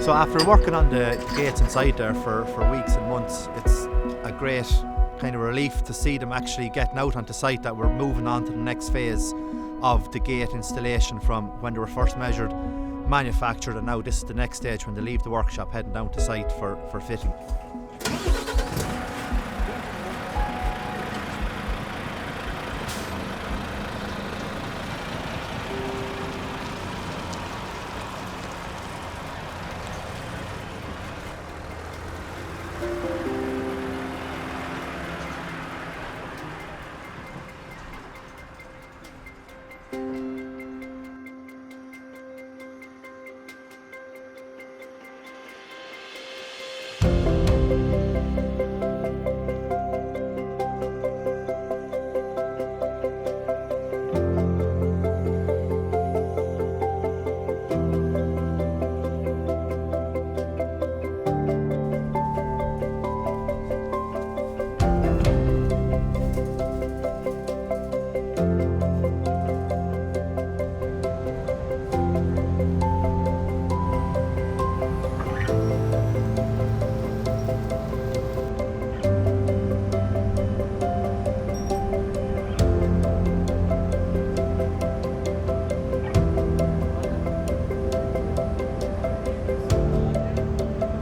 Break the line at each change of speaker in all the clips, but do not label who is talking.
So after working on the gates inside there for weeks and months, it's a great kind of relief to see them actually getting out onto site, that we're moving on to the next phase of the gate installation from when they were first measured, manufactured, and now this is the next stage when they leave the workshop heading down to site for fitting.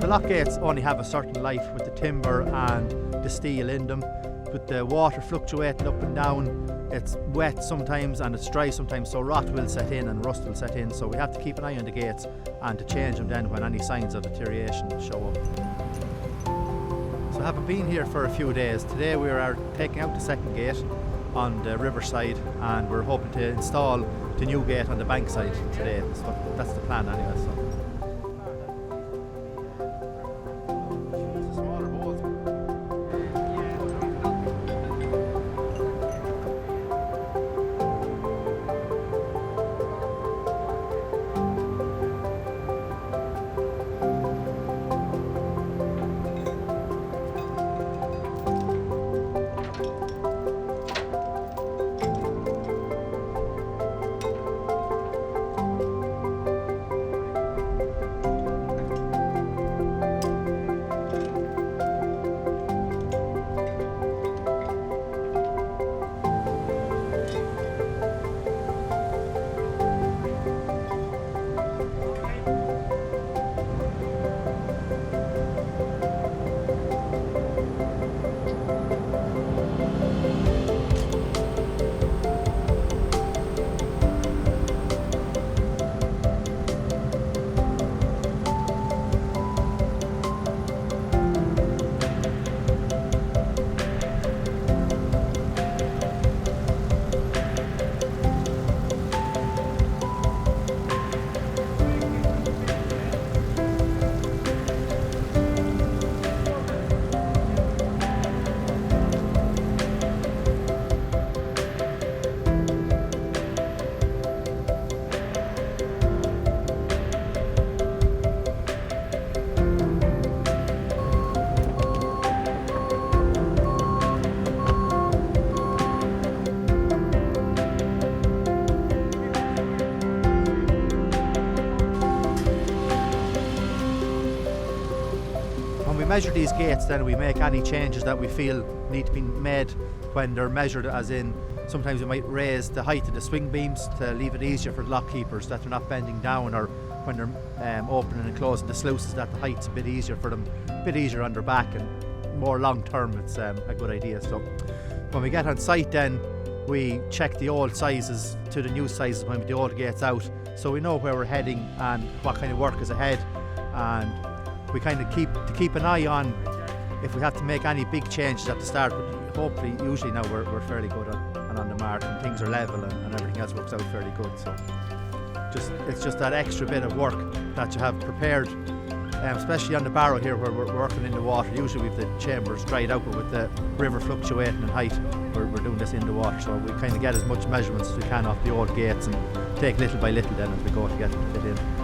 The lock gates only have a certain life with the timber and the steel in them. With the water fluctuating up and down, it's wet sometimes and it's dry sometimes, so rot will set in and rust will set in, so we have to keep an eye on the gates and to change them then when any signs of deterioration show up. So having been here for a few days, today we are taking out the second gate on the riverside and we're hoping to install the new gate on the bankside today. That's the plan anyway. So. When we measure these gates, then we make any changes that we feel need to be made when they're measured, as in sometimes we might raise the height of the swing beams to leave it easier for the lock keepers, that they're not bending down, or when they're opening and closing the sluices, that the height's a bit easier for them, a bit easier on their back, and more long term it's a good idea. So when we get on site, then we check the old sizes to the new sizes when the old gate's out, so we know where we're heading and what kind of work is ahead, and we kind of keep an eye on if we have to make any big changes at the start. But hopefully, usually now we're fairly good on the mark, and things are level and everything else works out fairly good. So it's just that extra bit of work that you have prepared, especially on the Barrow here where we're working in the water. Usually we've the chambers dried out, but with the river fluctuating in height, we're doing this in the water, so we kind of get as much measurements as we can off the old gates and take little by little then as we go to get them fit in.